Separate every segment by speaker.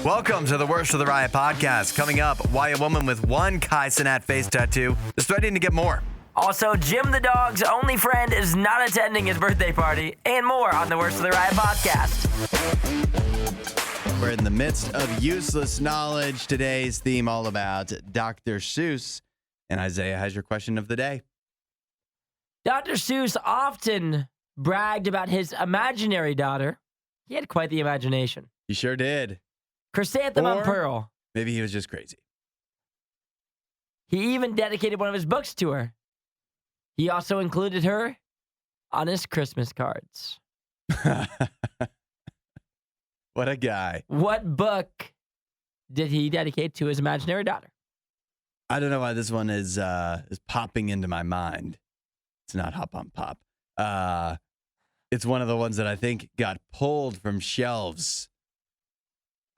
Speaker 1: Welcome to the Worst of the Riot podcast. Coming up, why a woman with one Kai Cenat face tattoo is threatening to get more.
Speaker 2: Also, Jim the dog's only friend is not attending his birthday party, and more on the Worst of the Riot podcast.
Speaker 1: We're in the midst of useless knowledge. Today's theme all about Dr. Seuss. And Isaiah has your question of the day.
Speaker 2: Dr. Seuss often bragged about his imaginary daughter. He had quite the imagination.
Speaker 1: He sure did.
Speaker 2: Chrysanthemum Pearl.
Speaker 1: Maybe he was just crazy.
Speaker 2: He even dedicated one of his books to her. He also included her on his Christmas cards.
Speaker 1: What a guy.
Speaker 2: What book did he dedicate to his imaginary daughter?
Speaker 1: I don't know why this one is popping into my mind. It's not Hop on Pop. It's one of the ones that I think got pulled from shelves.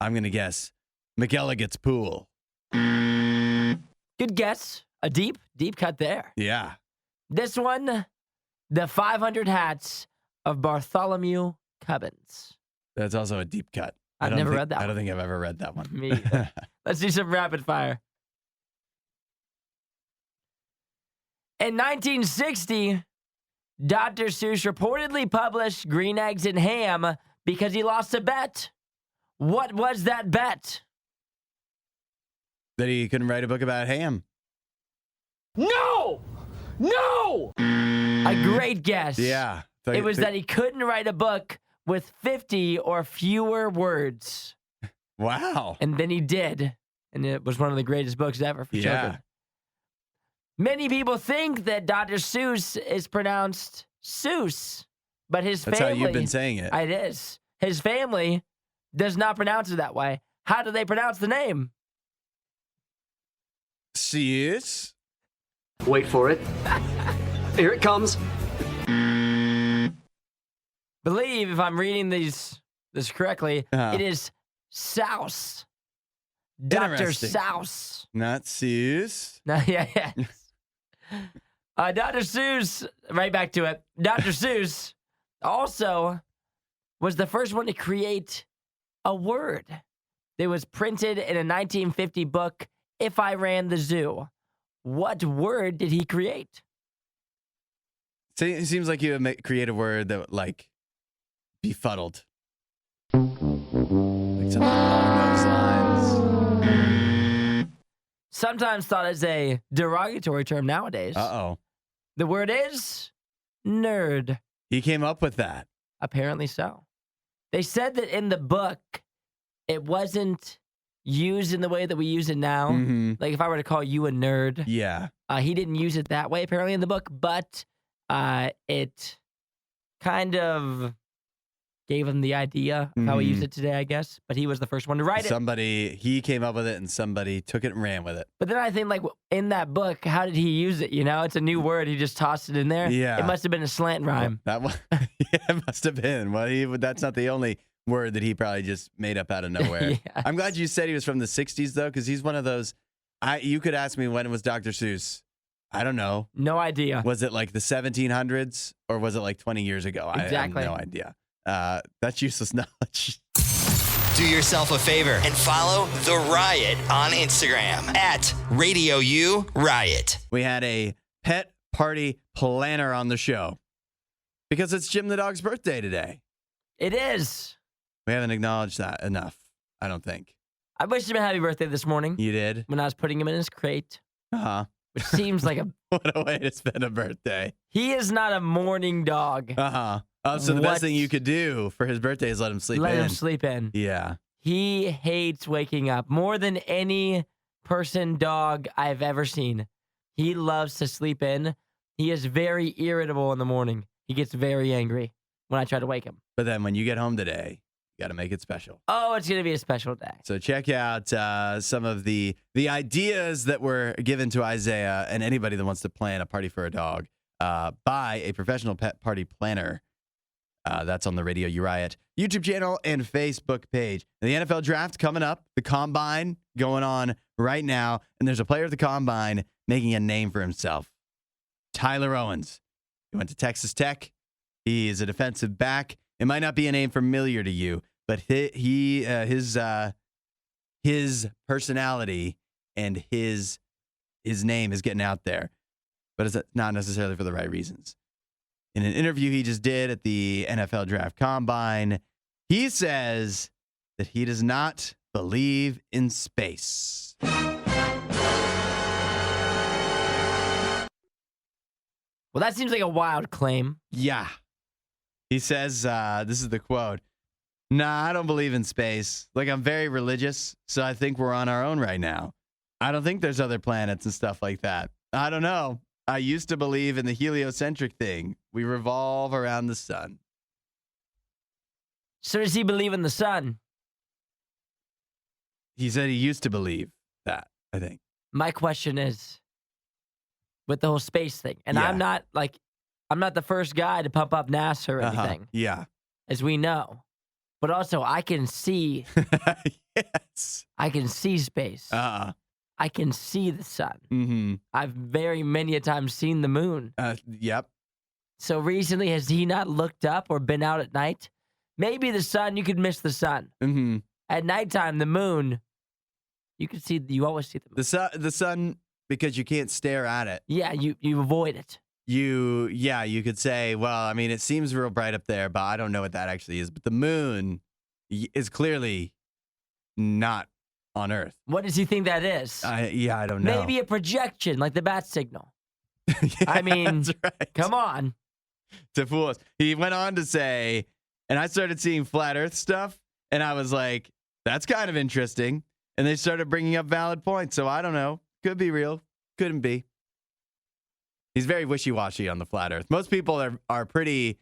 Speaker 1: I'm going to guess McElligot's Pool.
Speaker 2: Good guess. A deep cut there.
Speaker 1: Yeah.
Speaker 2: This one, The 500 Hats of Bartholomew Cubbins.
Speaker 1: That's also a deep cut.
Speaker 2: I've never read that one.
Speaker 1: I don't think I've ever read that one.
Speaker 2: Me either. Let's do some rapid fire. In 1960, Dr. Seuss reportedly published Green Eggs and Ham because he lost a bet. What was that bet?
Speaker 1: That he couldn't write a book about ham.
Speaker 2: No! A great guess.
Speaker 1: Yeah.
Speaker 2: It was that he couldn't write a book with 50 or fewer words.
Speaker 1: Wow.
Speaker 2: And then he did. And it was one of the greatest books ever for children. Many people think that Dr. Seuss is pronounced Seuss, but his family...
Speaker 1: That's how you've been saying it.
Speaker 2: It is. His family does not pronounce it that way. How do they pronounce the name?
Speaker 1: Seuss?
Speaker 3: Wait for it. Here it comes.
Speaker 2: Believe, if I'm reading this correctly, it is Souse. Dr. Souse.
Speaker 1: Not Seuss.
Speaker 2: Yes. Dr. Seuss, right back to it. Dr. Seuss also was the first one to create a word. It was printed in a 1950 book, If I Ran the Zoo. What word did he create?
Speaker 1: So it seems like you would create a word that would, like, befuddled. Like something along those lines.
Speaker 2: Sometimes thought as a derogatory term nowadays.
Speaker 1: Uh-oh.
Speaker 2: The word is nerd.
Speaker 1: He came up with that.
Speaker 2: Apparently so. They said that in the book, it wasn't used in the way that we use it now.
Speaker 1: Mm-hmm.
Speaker 2: Like if I were to call you a nerd.
Speaker 1: Yeah.
Speaker 2: He didn't use it that way apparently in the book, but it kind of gave him the idea of how we use it today, I guess. But he was the first one to write it.
Speaker 1: He came up with it and somebody took it and ran with it.
Speaker 2: But then I think, like, in that book, how did he use it? You know, it's a new word. He just tossed it in there.
Speaker 1: Yeah.
Speaker 2: It must have been a slant rhyme.
Speaker 1: That one, yeah, it must have been. Well, that's not the only word that he probably just made up out of nowhere.
Speaker 2: Yes.
Speaker 1: I'm glad you said he was from the 60s, though, because he's one of those. You could ask me when it was Dr. Seuss. I don't know.
Speaker 2: No idea.
Speaker 1: Was it like the 1700s or was it like 20 years ago?
Speaker 2: Exactly.
Speaker 1: I have no idea. That's useless knowledge.
Speaker 4: Do yourself a favor and follow The Riot on Instagram at RadioU Riot.
Speaker 1: We had a pet party planner on the show because it's Jim the dog's birthday today.
Speaker 2: It is.
Speaker 1: We haven't acknowledged that enough, I don't think.
Speaker 2: I wished him a happy birthday this morning.
Speaker 1: You did?
Speaker 2: When I was putting him in his crate.
Speaker 1: Uh-huh.
Speaker 2: Which seems like a...
Speaker 1: What a way to spend a birthday.
Speaker 2: He is not a morning dog.
Speaker 1: Uh-huh. So the best thing you could do for his birthday is let him sleep in.
Speaker 2: Let him sleep in.
Speaker 1: Yeah.
Speaker 2: He hates waking up more than any dog I've ever seen. He loves to sleep in. He is very irritable in the morning. He gets very angry when I try to wake him.
Speaker 1: But then when you get home today, you got to make it special.
Speaker 2: Oh, it's going to be a special day.
Speaker 1: So check out some of the ideas that were given to Isaiah and anybody that wants to plan a party for a dog by a professional pet party planner. That's on the RadioU Riot YouTube channel and Facebook page. And the NFL draft coming up, the combine going on right now, and there's a player at the combine making a name for himself. Tyler Owens. He went to Texas Tech. He is a defensive back. It might not be a name familiar to you, but his his personality and his name is getting out there, but it's not necessarily for the right reasons. In an interview he just did at the NFL Draft Combine, he says that he does not believe in space.
Speaker 2: Well, that seems like a wild claim.
Speaker 1: Yeah. He says, this is the quote, "Nah, I don't believe in space. Like, I'm very religious, so I think we're on our own right now. I don't think there's other planets and stuff like that. I don't know. I used to believe in the heliocentric thing. We revolve around the sun."
Speaker 2: So does he believe in the sun?
Speaker 1: He said he used to believe that, I think.
Speaker 2: My question is, with the whole space thing, and
Speaker 1: Yeah.
Speaker 2: I'm not the first guy to pump up NASA or anything,
Speaker 1: Yeah.
Speaker 2: as we know. But also, I can see
Speaker 1: Yes.
Speaker 2: space.
Speaker 1: Uh-uh.
Speaker 2: I can see the sun.
Speaker 1: Mm-hmm.
Speaker 2: I've very many a time seen the moon.
Speaker 1: Yep.
Speaker 2: So recently, has he not looked up or been out at night? Maybe the sun, you could miss the sun.
Speaker 1: Mm-hmm.
Speaker 2: At nighttime, the moon, you always see the moon.
Speaker 1: The sun, because you can't stare at it.
Speaker 2: Yeah, you avoid it.
Speaker 1: You could say, well, I mean, it seems real bright up there, but I don't know what that actually is. But the moon is clearly not on Earth.
Speaker 2: What does he think that is?
Speaker 1: I don't know.
Speaker 2: Maybe a projection, like the bat signal.
Speaker 1: Yeah,
Speaker 2: I mean,
Speaker 1: that's right.
Speaker 2: Come on.
Speaker 1: To fool us. He went on to say, and I started seeing flat Earth stuff, and I was like, that's kind of interesting. And they started bringing up valid points. So I don't know. Could be real. Couldn't be. He's very wishy-washy on the flat Earth. Most people are pretty,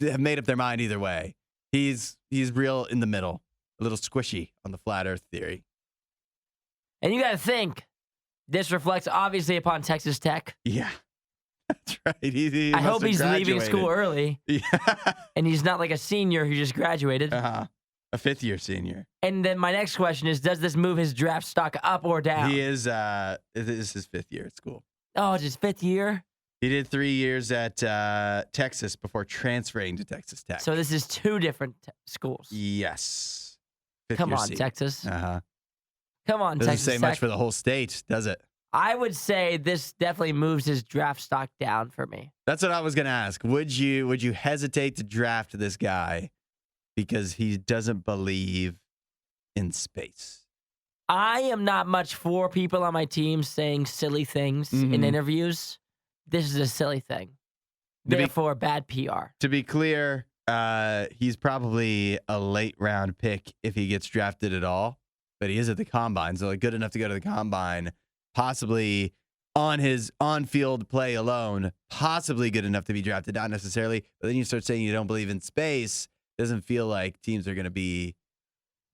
Speaker 1: have made up their mind either way. He's real in the middle, a little squishy on the flat Earth theory.
Speaker 2: And you got to think, this reflects obviously upon Texas Tech.
Speaker 1: Yeah, that's right. He
Speaker 2: I
Speaker 1: must
Speaker 2: hope
Speaker 1: have
Speaker 2: he's leaving
Speaker 1: graduated.
Speaker 2: school early.
Speaker 1: Yeah.
Speaker 2: And he's not like a senior who just graduated.
Speaker 1: A fifth-year senior.
Speaker 2: And then my next question is, does this move his draft stock up or down?
Speaker 1: He is. This is his fifth year at school.
Speaker 2: Oh, it's his 5th year?
Speaker 1: He did 3 years at Texas before transferring to Texas Tech.
Speaker 2: So this is 2 different schools.
Speaker 1: Yes. Fifth
Speaker 2: Come
Speaker 1: year
Speaker 2: on,
Speaker 1: seat.
Speaker 2: Texas.
Speaker 1: Uh-huh.
Speaker 2: Come on,
Speaker 1: Doesn't
Speaker 2: Texas
Speaker 1: say
Speaker 2: Tech.
Speaker 1: much for the whole state, does it?
Speaker 2: I would say this definitely moves his draft stock down for me.
Speaker 1: That's what I was going to ask. Would you hesitate to draft this guy because he doesn't believe in space?
Speaker 2: I am not much for people on my team saying silly things in interviews. This is a silly thing. Therefore, bad PR.
Speaker 1: To be clear, he's probably a late round pick if he gets drafted at all, but he is at the combine, so like good enough to go to the combine, possibly on his on-field play alone, possibly good enough to be drafted, not necessarily. But then you start saying you don't believe in space, it doesn't feel like teams are going to be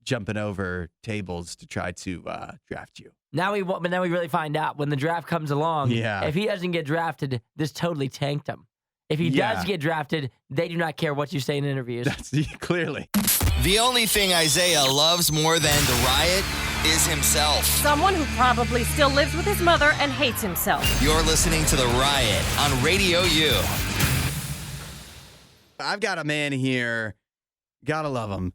Speaker 1: jumping over tables to try to draft you.
Speaker 2: Now we really find out when the draft comes along.
Speaker 1: Yeah.
Speaker 2: If he doesn't get drafted, this totally tanked him. If he does get drafted, they do not care what you say in interviews.
Speaker 1: That's clearly.
Speaker 4: The only thing Isaiah loves more than the riot is himself.
Speaker 5: Someone who probably still lives with his mother and hates himself.
Speaker 4: You're listening to The Riot on Radio U.
Speaker 1: I've got a man here. Gotta love him.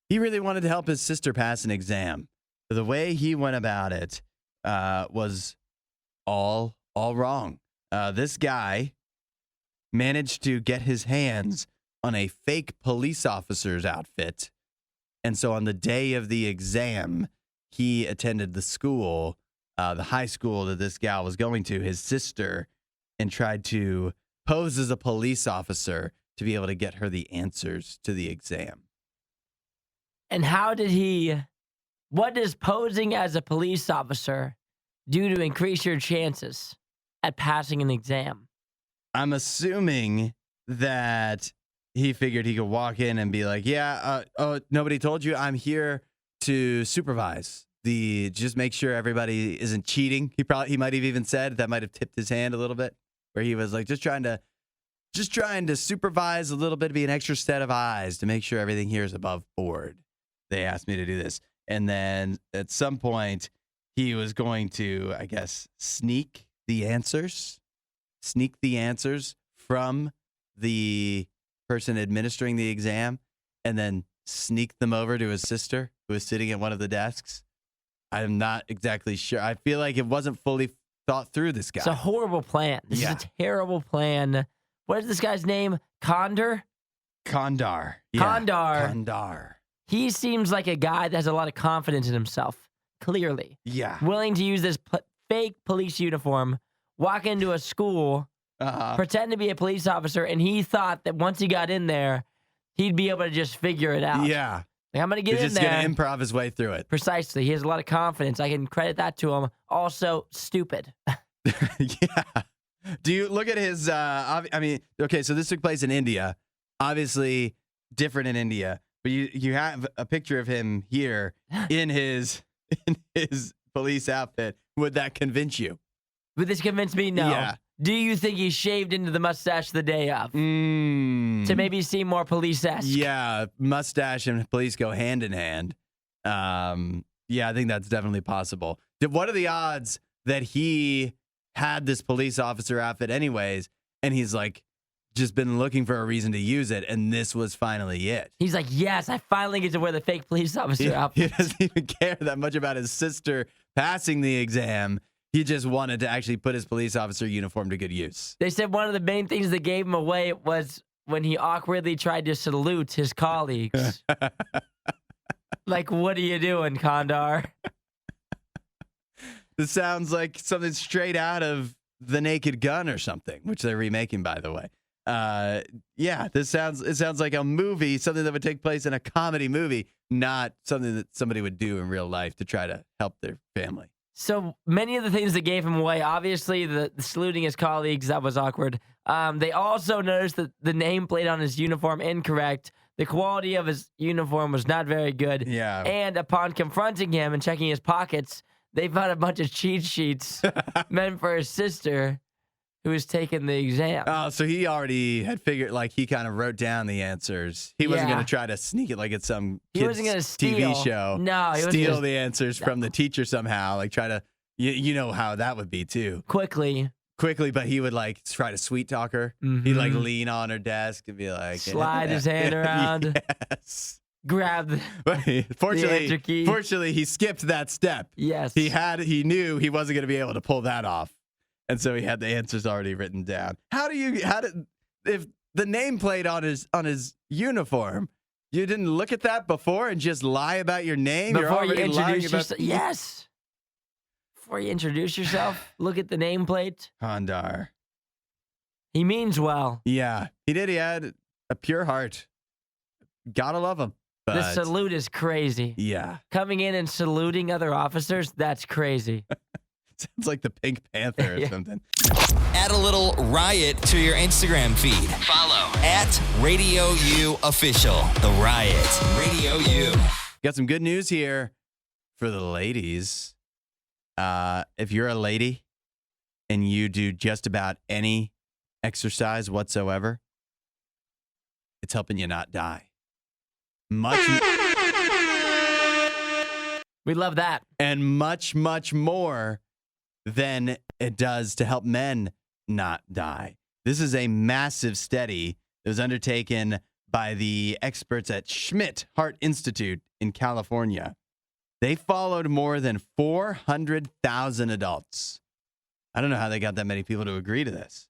Speaker 1: He really wanted to help his sister pass an exam. The way he went about it was all wrong. This guy managed to get his hands on a fake police officer's outfit. And so on the day of the exam, he attended the school, the high school that this gal was going to, his sister, and tried to pose as a police officer to be able to get her the answers to the exam.
Speaker 2: And what does posing as a police officer do to increase your chances at passing an exam?
Speaker 1: I'm assuming that he figured he could walk in and be like, nobody told you I'm here to supervise. Just make sure everybody isn't cheating. He might have even said that might have tipped his hand a little bit, where he was like, just trying to supervise a little bit, be an extra set of eyes to make sure everything here is above board. They asked me to do this. And then at some point, he was going to, I guess, sneak the answers from the person administering the exam and then sneak them over to his sister who was sitting at one of the desks. I'm not exactly sure. I feel like it wasn't fully thought through, this guy.
Speaker 2: It's a horrible plan. This is a terrible plan. What is this guy's name? Condor?
Speaker 1: Condar.
Speaker 2: Condar. He seems like a guy that has a lot of confidence in himself, clearly.
Speaker 1: Yeah.
Speaker 2: Willing to use this fake police uniform, walk into a school, pretend to be a police officer, and he thought that once he got in there, he'd be able to just figure it out.
Speaker 1: Yeah.
Speaker 2: Like, I'm going to get
Speaker 1: He's
Speaker 2: in
Speaker 1: just
Speaker 2: there.
Speaker 1: going to improv his way through it.
Speaker 2: Precisely. He has a lot of confidence. I can credit that to him. Also, stupid.
Speaker 1: Yeah. Do you look at his, okay, so this took place in India. Obviously different in India, but you have a picture of him here in his police outfit. Would that convince you?
Speaker 2: Would this convince me? No.
Speaker 1: Yeah.
Speaker 2: Do you think he shaved into the mustache the day of? To maybe seem more police-esque?
Speaker 1: Yeah, mustache and police go hand in hand. Yeah, I think that's definitely possible. What are the odds that he had this police officer outfit anyways, and he's like just been looking for a reason to use it, and this was finally it?
Speaker 2: He's like, yes, I finally get to wear the fake police officer outfit.
Speaker 1: He doesn't even care that much about his sister passing the exam. He just wanted to actually put his police officer uniform to good use.
Speaker 2: They said one of the main things that gave him away was when he awkwardly tried to salute his colleagues. Like, what are you doing, Condar?
Speaker 1: This sounds like something straight out of The Naked Gun or something, which they're remaking, by the way. Yeah, it sounds like a movie, something that would take place in a comedy movie, not something that somebody would do in real life to try to help their family.
Speaker 2: So many of the things that gave him away, obviously the saluting his colleagues, that was awkward. They also noticed that the nameplate on his uniform incorrect. The quality of his uniform was not very good.
Speaker 1: Yeah.
Speaker 2: And upon confronting him and checking his pockets, they found a bunch of cheat sheets meant for his sister who was taking the exam.
Speaker 1: Oh, so he already had figured, like, he kind of wrote down the answers. He wasn't
Speaker 2: Yeah.
Speaker 1: going to try to sneak it like it's some
Speaker 2: He
Speaker 1: kid's
Speaker 2: wasn't gonna
Speaker 1: TV
Speaker 2: steal.
Speaker 1: show.
Speaker 2: No, he wasn't
Speaker 1: steal
Speaker 2: gonna-
Speaker 1: the answers from the teacher somehow. Like, try to, you know how that would be, too.
Speaker 2: Quickly,
Speaker 1: But he would, like, try to sweet talk her. He'd, like, lean on her desk and be like...
Speaker 2: Slide his hand around.
Speaker 1: Yes.
Speaker 2: grab the... answer key.
Speaker 1: Fortunately, he skipped that step.
Speaker 2: Yes.
Speaker 1: He knew he wasn't going to be able to pull that off. And so he had the answers already written down. If the nameplate on his uniform, you didn't look at that before and just lie about your name? You're
Speaker 2: Before you
Speaker 1: already lying
Speaker 2: introduce
Speaker 1: about
Speaker 2: yourself... Yes. Before you introduce yourself, look at the nameplate.
Speaker 1: Condar.
Speaker 2: He means well.
Speaker 1: Yeah, he did. He had a pure heart. Gotta love him. But,
Speaker 2: The salute is crazy.
Speaker 1: yeah.
Speaker 2: Coming in and saluting other officers, that's crazy.
Speaker 1: Sounds like the Pink Panther or
Speaker 2: Yeah.
Speaker 1: something.
Speaker 4: Add a little riot to your Instagram feed. Follow at RadioU Official. The Riot. Radio U.
Speaker 1: Got some good news here for the ladies. If you're a lady and you do just about any exercise whatsoever, it's helping you not die.
Speaker 2: We love that.
Speaker 1: And much, much more than it does to help men not die. This is a massive study that was undertaken by the experts at Schmidt Heart Institute in California. They followed more than 400,000 adults. I don't know how they got that many people to agree to this.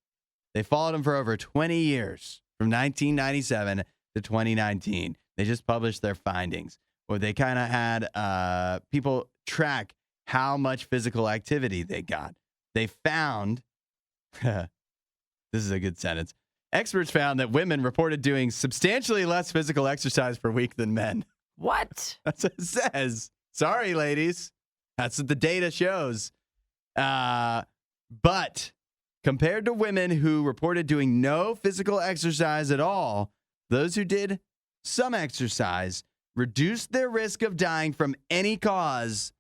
Speaker 1: They followed them for over 20 years, from 1997 to 2019. They just published their findings, where they kind of had people track how much physical activity they got. They found, this is a good sentence, experts found that women reported doing substantially less physical exercise per week than men.
Speaker 2: What?
Speaker 1: That's what it says. Sorry, ladies. That's what the data shows. But compared to women who reported doing no physical exercise at all, those who did some exercise reduced their risk of dying from any cause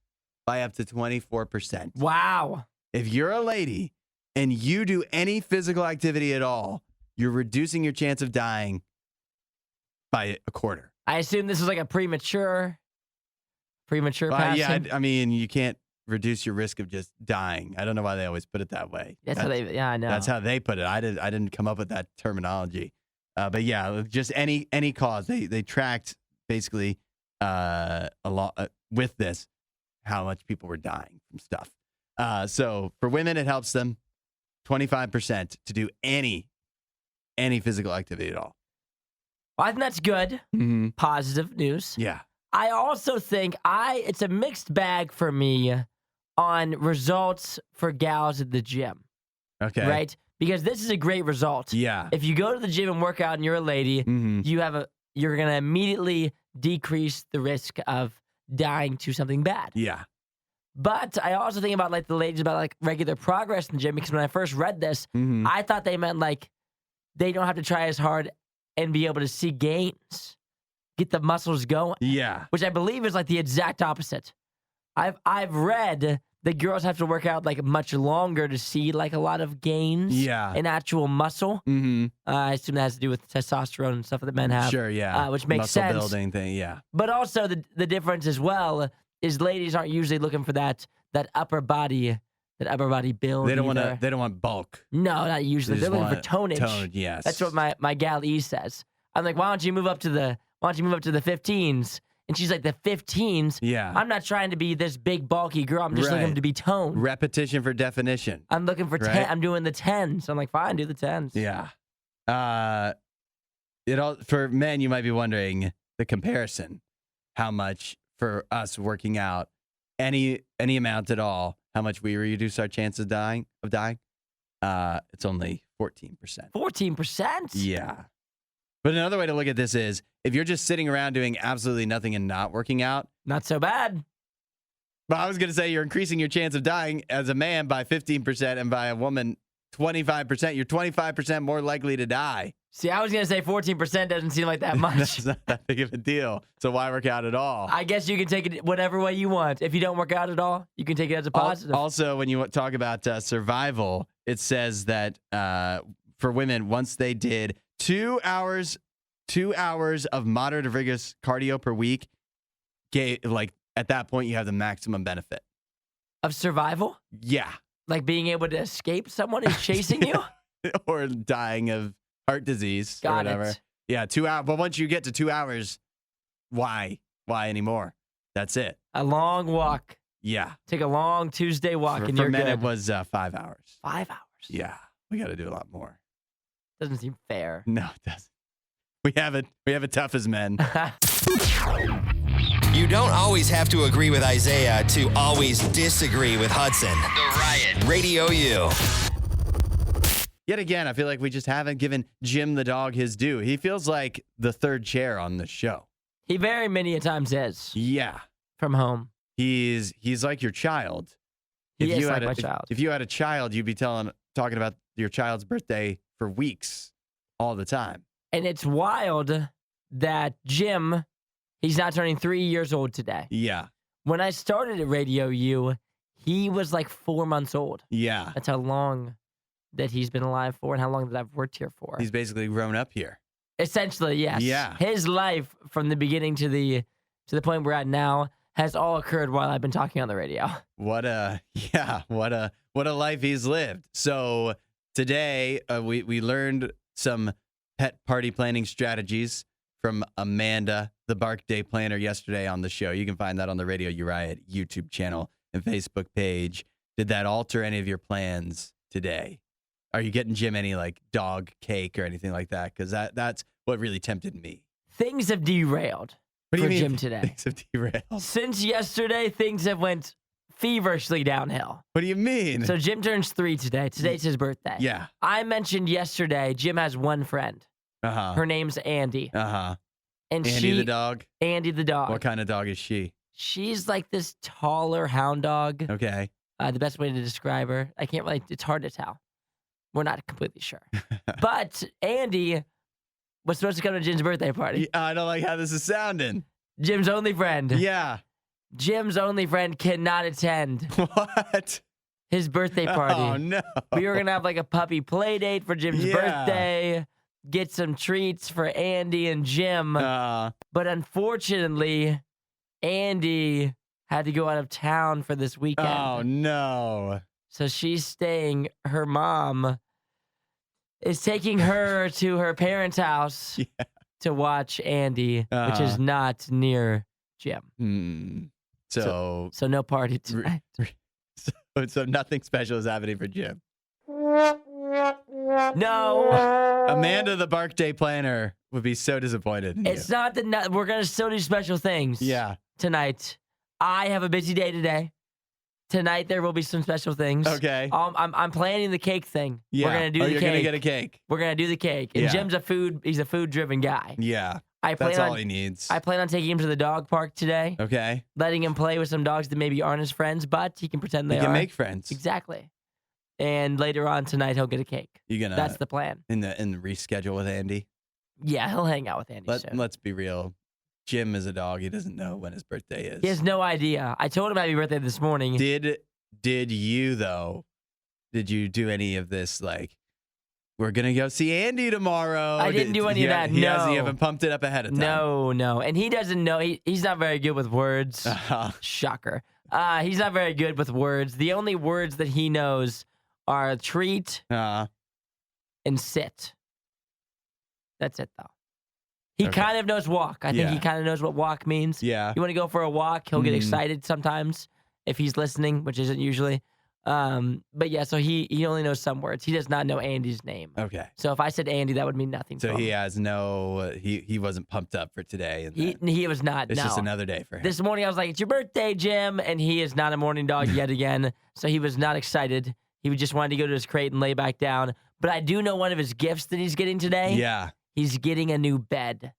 Speaker 1: by up to 24%.
Speaker 2: Wow.
Speaker 1: If you're a lady and you do any physical activity at all, you're reducing your chance of dying by a quarter.
Speaker 2: I assume this is like a premature passing.
Speaker 1: Yeah, I mean, you can't reduce your risk of just dying. I don't know why they always put it that way.
Speaker 2: That's how they, yeah, I know.
Speaker 1: That's how they put it. I didn't come up with that terminology. But yeah, just any cause. They tracked basically with this, how much people were dying from stuff. So for women, it helps them 25% to do any physical activity at all.
Speaker 2: Well, I think that's good.
Speaker 1: Mm-hmm.
Speaker 2: Positive news.
Speaker 1: Yeah.
Speaker 2: I also think it's a mixed bag for me on results for gals at the gym.
Speaker 1: Okay.
Speaker 2: Right? Because this is a great result.
Speaker 1: Yeah.
Speaker 2: If you go to the gym and work out and you're a lady,
Speaker 1: Mm-hmm.
Speaker 2: you're going to immediately decrease the risk of dying to something bad.
Speaker 1: Yeah.
Speaker 2: But I also think about like the ladies about like regular progress in the gym, because when I first read this,
Speaker 1: Mm-hmm.
Speaker 2: I thought they meant like they don't have to try as hard and be able to see gains, get the muscles going.
Speaker 1: Yeah.
Speaker 2: Which I believe is like the exact opposite. I've read that girls have to work out like much longer to see like a lot of gains in actual muscle.
Speaker 1: Mm-hmm.
Speaker 2: I assume that has to do with testosterone and stuff that men have.
Speaker 1: Sure, yeah.
Speaker 2: Which makes
Speaker 1: Muscle
Speaker 2: sense.
Speaker 1: building thing, yeah.
Speaker 2: But also the difference as well is ladies aren't usually looking for that upper body build.
Speaker 1: They don't
Speaker 2: either.
Speaker 1: want bulk.
Speaker 2: No, not usually.
Speaker 1: They
Speaker 2: They're
Speaker 1: just
Speaker 2: looking for
Speaker 1: want
Speaker 2: tonnage.
Speaker 1: Toned, yes.
Speaker 2: That's what my gal E says. I'm like, why don't you move up to the 15s? And she's like, the 15s?
Speaker 1: Yeah.
Speaker 2: I'm not trying to be this big bulky girl. I'm just
Speaker 1: Right.
Speaker 2: looking to be toned.
Speaker 1: Repetition for definition.
Speaker 2: I'm looking for 10.
Speaker 1: Right.
Speaker 2: I'm doing the 10s. I'm like, fine, do the 10s.
Speaker 1: Yeah. For men, you might be wondering the comparison. How much for us working out, any amount at all, how much we reduce our chance of dying? It's only 14%.
Speaker 2: 14%?
Speaker 1: Yeah. But another way to look at this is if you're just sitting around doing absolutely nothing and not working out.
Speaker 2: Not so bad.
Speaker 1: But I was going to say you're increasing your chance of dying as a man by 15% and by a woman 25%. You're 25% more likely to die.
Speaker 2: See, I was going to say 14% doesn't seem like that much.
Speaker 1: That's not that big of a deal. So why work out at all?
Speaker 2: I guess you can take it whatever way you want. If you don't work out at all, you can take it as a positive.
Speaker 1: Also, when you talk about survival, it says that for women, once they did 2 hours of moderate or vigorous cardio per week, at that point, you have the maximum benefit.
Speaker 2: Of survival?
Speaker 1: Yeah.
Speaker 2: Like being able to escape someone who's chasing you?
Speaker 1: Or dying of heart disease or
Speaker 2: Got
Speaker 1: whatever.
Speaker 2: it.
Speaker 1: Yeah, 2 hours. But once you get to 2 hours, why? Why anymore? That's it.
Speaker 2: A long walk.
Speaker 1: Yeah.
Speaker 2: Take a long Tuesday walk and
Speaker 1: For
Speaker 2: you're
Speaker 1: men,
Speaker 2: good.
Speaker 1: it was 5 hours.
Speaker 2: 5 hours?
Speaker 1: Yeah. We got to do a lot more.
Speaker 2: Doesn't seem fair.
Speaker 1: No, it doesn't. We have it tough as men.
Speaker 4: You don't always have to agree with Isaiah to always disagree with Hudson. The Riot. Radio U.
Speaker 1: Yet again, I feel like we just haven't given Jim the dog his due. He feels like the third chair on the show.
Speaker 2: He very many a times is.
Speaker 1: Yeah.
Speaker 2: From home.
Speaker 1: He's like your child.
Speaker 2: He is like my child.
Speaker 1: If you had a child, you'd be talking about your child's birthday for weeks all the time.
Speaker 2: And it's wild that Jim, he's not turning 3 years old today.
Speaker 1: Yeah.
Speaker 2: When I started at Radio U, he was like 4 months old.
Speaker 1: Yeah.
Speaker 2: That's how long that he's been alive for and how long that I've worked here for.
Speaker 1: He's basically grown up here.
Speaker 2: Essentially, yes.
Speaker 1: Yeah.
Speaker 2: His life from the beginning to the point we're at now has all occurred while I've been talking on the radio.
Speaker 1: What a life he's lived. So today we learned some pet party planning strategies from Amanda, the Bark Day planner, yesterday on the show. You can find that on the RadioU RIOT YouTube channel and Facebook page. Did that alter any of your plans today? Are you getting Jim any like dog cake or anything like that? Because that's what really tempted me.
Speaker 2: Things have derailed
Speaker 1: What do
Speaker 2: for
Speaker 1: you mean
Speaker 2: Jim today.
Speaker 1: Things have derailed.
Speaker 2: Since yesterday, things have went feverishly downhill.
Speaker 1: What do you mean?
Speaker 2: So Jim turns 3 today. Today's his birthday.
Speaker 1: Yeah.
Speaker 2: I mentioned yesterday Jim has one friend.
Speaker 1: Uh-huh.
Speaker 2: Her name's Andy.
Speaker 1: Uh-huh.
Speaker 2: And
Speaker 1: Andy the dog?
Speaker 2: Andy the dog.
Speaker 1: What kind of dog is she?
Speaker 2: She's like this taller hound dog.
Speaker 1: Okay.
Speaker 2: The best way to describe her, I can't really, it's hard to tell. We're not completely sure. But Andy was supposed to come to Jim's birthday party.
Speaker 1: I don't like how this is sounding.
Speaker 2: Jim's only friend.
Speaker 1: Yeah.
Speaker 2: Jim's only friend cannot attend
Speaker 1: What?
Speaker 2: his birthday party.
Speaker 1: Oh, no.
Speaker 2: We were going to have like a puppy play date for Jim's birthday, get some treats for Andy and Jim. But unfortunately, Andy had to go out of town for this weekend.
Speaker 1: Oh, no.
Speaker 2: So she's staying, her mom is taking her to her parents' house to watch Andy, which is not near Jim.
Speaker 1: So
Speaker 2: So no party tonight.
Speaker 1: so nothing special is happening for Jim.
Speaker 2: No.
Speaker 1: Amanda, the birthday planner, would be so disappointed in
Speaker 2: It's
Speaker 1: you.
Speaker 2: not that we're going to still do special things tonight. I have a busy day today. Tonight there will be some special things.
Speaker 1: Okay.
Speaker 2: I'm planning the cake thing.
Speaker 1: Yeah.
Speaker 2: We're going to do the
Speaker 1: you're
Speaker 2: cake.
Speaker 1: going to get a cake.
Speaker 2: We're going to do the cake. And
Speaker 1: Yeah.
Speaker 2: Jim's he's a food-driven guy.
Speaker 1: Yeah.
Speaker 2: I plan
Speaker 1: That's
Speaker 2: on,
Speaker 1: all he needs.
Speaker 2: I plan on taking him to the dog park today.
Speaker 1: Okay.
Speaker 2: Letting him play with some dogs that maybe aren't his friends, but he can pretend they
Speaker 1: You can
Speaker 2: are.
Speaker 1: make friends.
Speaker 2: Exactly. And later on tonight, he'll get a cake.
Speaker 1: You're gonna
Speaker 2: That's the plan.
Speaker 1: in the reschedule with Andy.
Speaker 2: Yeah, he'll hang out with Andy soon.
Speaker 1: Let's be real. Jim is a dog. He doesn't know when his birthday is.
Speaker 2: He has no idea. I told him happy birthday this morning.
Speaker 1: Did you though? Did you do any of this? Like, we're gonna go see Andy tomorrow.
Speaker 2: I didn't do any of that.
Speaker 1: He
Speaker 2: No.
Speaker 1: you haven't pumped it up ahead of time.
Speaker 2: No. And he doesn't know. He's not very good with words. Shocker. He's not very good with words. The only words that he knows are treat and sit. That's it, though. He
Speaker 1: Okay.
Speaker 2: kind of knows walk. I think he kind of knows what walk means.
Speaker 1: Yeah.
Speaker 2: You want to go for a walk? He'll get excited sometimes if he's listening, which isn't usually. But yeah, so he only knows some words. He does not know Andy's name.
Speaker 1: Okay.
Speaker 2: So if I said Andy, that would mean nothing to
Speaker 1: So
Speaker 2: him.
Speaker 1: he has no. He wasn't pumped up for today, and
Speaker 2: He was not.
Speaker 1: it's
Speaker 2: no.
Speaker 1: just another day for him.
Speaker 2: This morning I was like, "It's your birthday, Jim," and he is not a morning dog yet again. So he was not excited. He just wanted to go to his crate and lay back down. But I do know one of his gifts that he's getting today.
Speaker 1: Yeah.
Speaker 2: He's getting a new bed.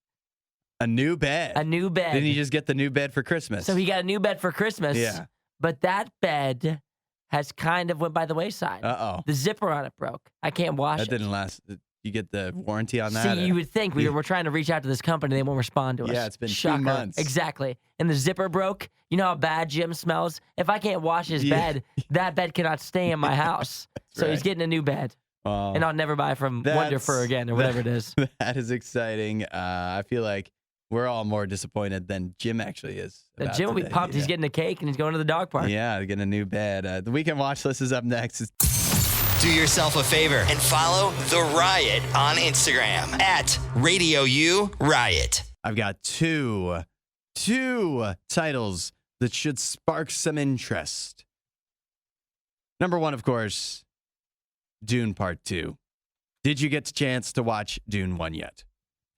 Speaker 1: A new bed.
Speaker 2: A new bed.
Speaker 1: Didn't he just get the new bed for Christmas?
Speaker 2: So he got a new bed for Christmas.
Speaker 1: Yeah.
Speaker 2: But that bed has kind of went by the wayside.
Speaker 1: Uh-oh.
Speaker 2: The zipper on it broke. I can't wash
Speaker 1: That
Speaker 2: it.
Speaker 1: didn't last. You get the warranty on that?
Speaker 2: See, you would think we're trying to reach out to this company. They won't respond to us.
Speaker 1: Yeah, it's been 2
Speaker 2: Shocker.
Speaker 1: months.
Speaker 2: Exactly. And the zipper broke. You know how bad Jim smells? If I can't wash his bed, that bed cannot stay in my house. So he's
Speaker 1: right.
Speaker 2: getting a new bed. And I'll never buy from Wonder Fur again or whatever it is.
Speaker 1: That is exciting. I feel like we're all more disappointed than Jim actually is. about
Speaker 2: Jim will be
Speaker 1: today.
Speaker 2: pumped. He's getting a cake and he's going to the dog park.
Speaker 1: Yeah, getting a new bed. The weekend watch list is up next.
Speaker 4: Do yourself a favor and follow The Riot on Instagram at RadioU Riot.
Speaker 1: I've got two titles that should spark some interest. Number one, of course, Dune Part 2. Did you get a chance to watch Dune 1 yet?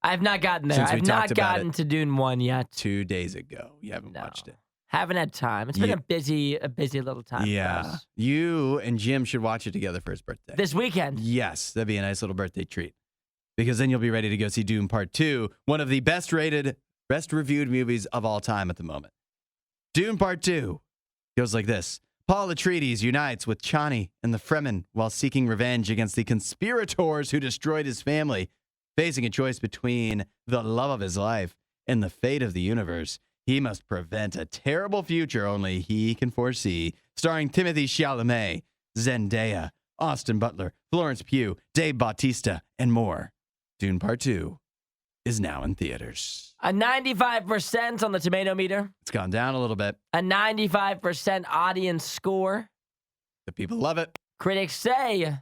Speaker 2: I've not gotten there.
Speaker 1: Since we
Speaker 2: I've not
Speaker 1: talked about
Speaker 2: gotten
Speaker 1: it
Speaker 2: to Dune 1 yet.
Speaker 1: 2 days ago. You haven't watched it.
Speaker 2: Haven't had time. It's been
Speaker 1: Yeah.
Speaker 2: a busy little time for
Speaker 1: Yeah.
Speaker 2: us.
Speaker 1: You and Jim should watch it together for his birthday.
Speaker 2: This weekend.
Speaker 1: Yes, that'd be a nice little birthday treat. Because then you'll be ready to go see Dune Part 2, one of the best reviewed movies of all time at the moment. Dune Part 2 goes like this. Paul Atreides unites with Chani and the Fremen while seeking revenge against the conspirators who destroyed his family. Facing a choice between the love of his life and the fate of the universe, he must prevent a terrible future only he can foresee. Starring Timothée Chalamet, Zendaya, Austin Butler, Florence Pugh, Dave Bautista, and more. Dune Part 2 is now in theaters.
Speaker 2: A 95% on the tomato meter.
Speaker 1: It's gone down a little bit.
Speaker 2: A 95% audience score.
Speaker 1: The people love it.
Speaker 2: Critics say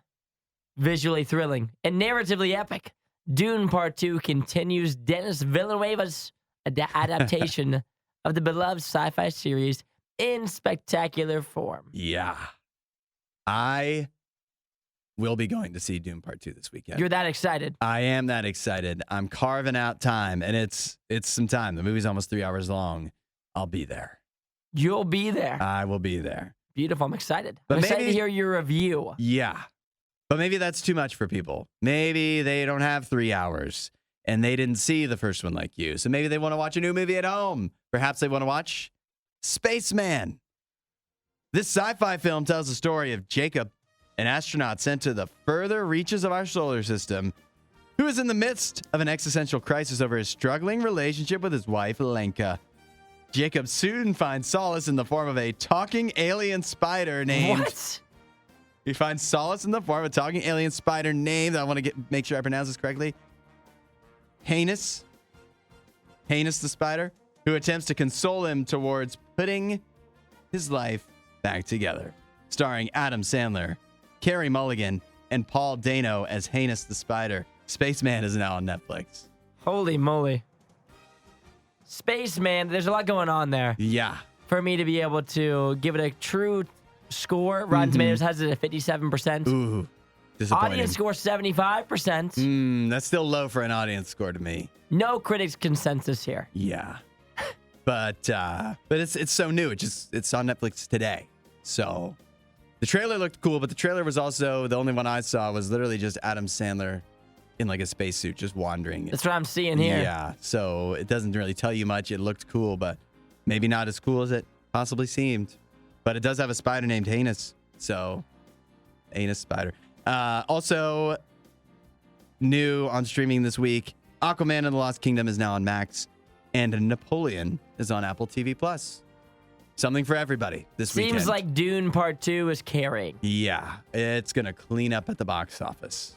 Speaker 2: visually thrilling and narratively epic. Dune Part 2 continues Denis Villeneuve's adaptation of the beloved sci-fi series in spectacular form.
Speaker 1: Yeah. I will be going to see Dune Part 2 this weekend.
Speaker 2: You're that excited.
Speaker 1: I am that excited. I'm carving out time, and it's some time. The movie's almost 3 hours long. I'll be there.
Speaker 2: You'll be there.
Speaker 1: I will be there.
Speaker 2: Beautiful. I'm excited.
Speaker 1: But
Speaker 2: I'm excited to
Speaker 1: maybe-
Speaker 2: hear your review.
Speaker 1: Yeah. But maybe that's too much for people. Maybe they don't have 3 hours and they didn't see the first one like you. So maybe they want to watch a new movie at home. Perhaps they want to watch Spaceman. This sci-fi film tells the story of Jacob, an astronaut sent to the further reaches of our solar system, who is in the midst of an existential crisis over his struggling relationship with his wife, Lenka. Jacob soon finds solace in the form of a talking alien spider named...
Speaker 2: What?
Speaker 1: He finds solace in the form of a talking alien spider named, I want to make sure I pronounce this correctly, Heinous the spider, who attempts to console him towards putting his life back together. Starring Adam Sandler, Carey Mulligan, and Paul Dano as Heinous the spider. Spaceman is now on Netflix.
Speaker 2: Holy moly. Spaceman, there's a lot going on there.
Speaker 1: Yeah.
Speaker 2: For me to be able to give it a true score, Rotten Tomatoes has it at 57%.
Speaker 1: Ooh, disappointing.
Speaker 2: Audience score 75%.
Speaker 1: That's still low for an audience score to me.
Speaker 2: No critics consensus here.
Speaker 1: Yeah. But it's so new. It's on Netflix today. So the trailer looked cool, but the trailer was also, the only one I saw was literally just Adam Sandler in like a spacesuit just wandering.
Speaker 2: That's what I'm seeing here.
Speaker 1: Yeah. So it doesn't really tell you much. It looked cool, but maybe not as cool as it possibly seemed. But it does have a spider named Anus. So Anus spider. Also new on streaming this week, Aquaman and the Lost Kingdom is now on Max, and Napoleon is on Apple TV Plus. Something for everybody this weekend.
Speaker 2: Seems like Dune Part 2 is carrying.
Speaker 1: Yeah, it's going to clean up at the box office.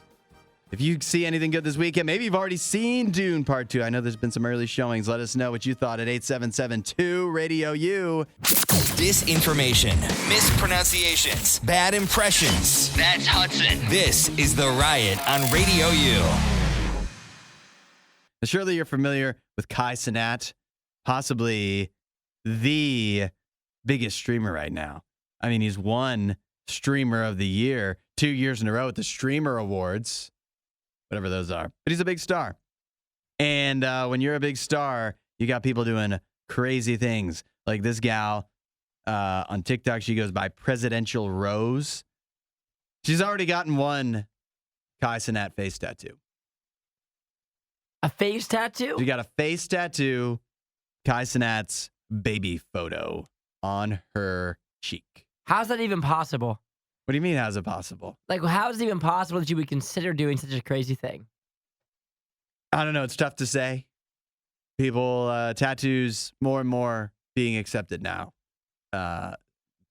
Speaker 1: If you see anything good this weekend, maybe you've already seen Dune Part 2. I know there's been some early showings. Let us know what you thought at 877-2-RADIO-U.
Speaker 4: Disinformation, mispronunciations, bad impressions. That's Hudson. This is The Riot on Radio U.
Speaker 1: Surely you're familiar with Kai Cenat, possibly the biggest streamer right now. I mean, he's won Streamer of the Year 2 years in a row at the Streamer Awards, whatever those are. But he's a big star. And when you're a big star, you got people doing crazy things. Like this gal on TikTok, she goes by Presidential Rose. She's already gotten one Kai Cenat face tattoo.
Speaker 2: A face tattoo?
Speaker 1: She got a face tattoo, Kai Cenat's baby photo on her cheek.
Speaker 2: How's that even possible?
Speaker 1: What do you mean, how's it possible?
Speaker 2: Like, how is it even possible that you would consider doing such a crazy thing?
Speaker 1: I don't know. It's tough to say. People, tattoos more and more being accepted now.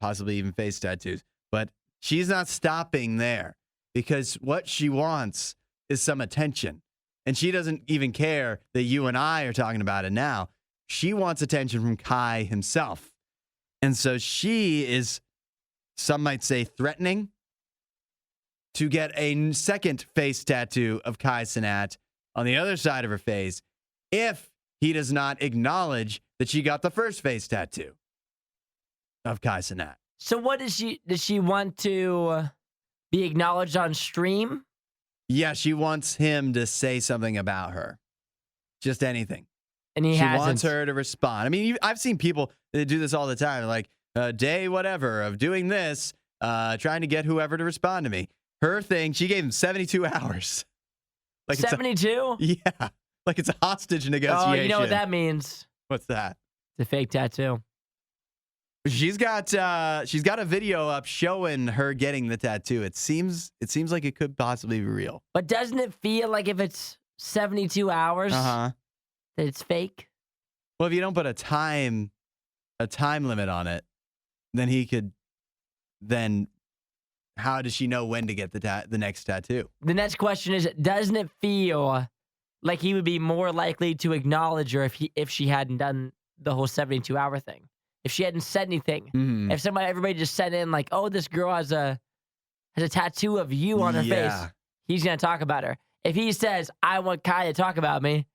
Speaker 1: Possibly even face tattoos. But she's not stopping there because what she wants is some attention. And she doesn't even care that you and I are talking about it now. She wants attention from Kai himself. And so she is, some might say, threatening to get a second face tattoo of Kai Cenat on the other side of her face if he does not acknowledge that she got the first face tattoo of Kai Cenat.
Speaker 2: So what does she want to be acknowledged on stream?
Speaker 1: Yeah, she wants him to say something about her. Just anything.
Speaker 2: And he
Speaker 1: She
Speaker 2: hasn't.
Speaker 1: wants her to respond. I mean, I've seen people that do this all the time, like day whatever of doing this, trying to get whoever to respond to me. Her thing, she gave him 72 hours. Like
Speaker 2: 72?
Speaker 1: Yeah, like it's a hostage negotiation.
Speaker 2: Oh, you know what that means?
Speaker 1: What's that?
Speaker 2: It's a fake tattoo.
Speaker 1: She's got a video up showing her getting the tattoo. It seems like it could possibly be real.
Speaker 2: But doesn't it feel like if it's 72 hours, that it's fake?
Speaker 1: Well, if you don't put a time limit on it, then how does she know when to get the next tattoo?
Speaker 2: The next question is, doesn't it feel like he would be more likely to acknowledge her if she hadn't done the whole 72-hour thing? If she hadn't said anything, if everybody just sent in like, "Oh, this girl has a tattoo of you on her face," he's gonna talk about her. If he says, "I want Kai to talk about me,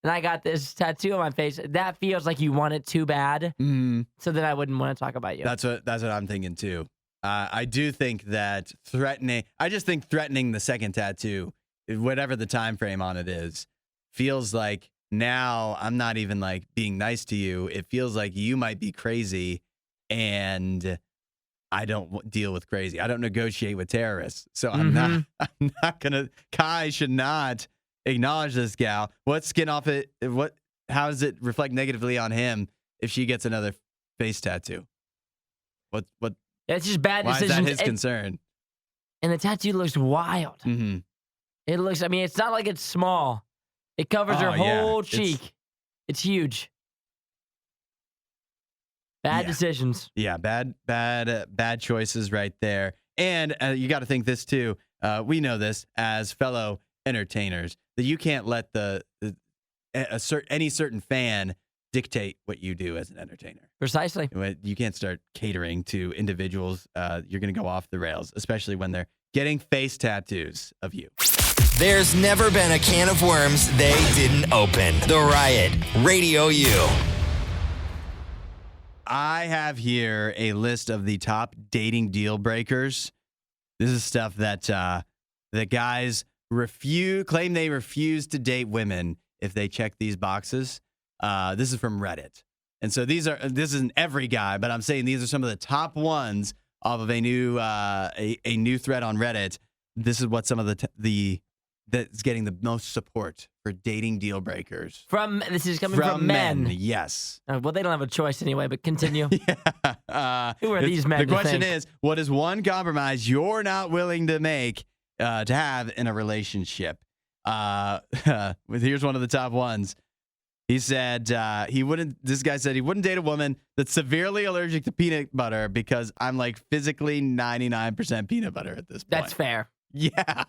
Speaker 2: and I got this tattoo on my face," that feels like you want it too bad. So then I wouldn't want to talk about you.
Speaker 1: That's what I'm thinking too. I do think that threatening the second tattoo, whatever the time frame on it is, feels like. Now I'm not even like being nice to you. It feels like you might be crazy and I don't deal with crazy. I don't negotiate with terrorists. So I'm not going to, Kai should not acknowledge this gal. What skin off it? How does it reflect negatively on him if she gets another face tattoo? What?
Speaker 2: It's just bad
Speaker 1: Why
Speaker 2: decisions.
Speaker 1: is that his concern?
Speaker 2: And the tattoo looks wild. It looks, I mean, it's not like it's small. It covers her whole cheek. It's huge. Bad decisions.
Speaker 1: Yeah, bad choices right there. And you got to think this too. We know this as fellow entertainers that you can't let any certain fan dictate what you do as an entertainer.
Speaker 2: Precisely.
Speaker 1: You can't start catering to individuals. You're going to go off the rails, especially when they're getting face tattoos of you.
Speaker 4: There's never been a can of worms they didn't open. The Riot, Radio U.
Speaker 1: I have here a list of the top dating deal breakers. This is stuff that the guys claim they refuse to date women if they check these boxes. This is from Reddit. And so this isn't every guy, but I'm saying these are some of the top ones off of a new thread on Reddit. This is what some of that's getting the most support for dating deal breakers.
Speaker 2: This is coming from men.
Speaker 1: Yes.
Speaker 2: Well, they don't have a choice anyway, but continue.
Speaker 1: Yeah.
Speaker 2: Who are these men?
Speaker 1: The question is, what is one compromise you're not willing to make to have in a relationship? Here's one of the top ones. He said this guy said he wouldn't date a woman that's severely allergic to peanut butter because I'm like physically 99% peanut butter at this point.
Speaker 2: That's fair.
Speaker 1: Yeah.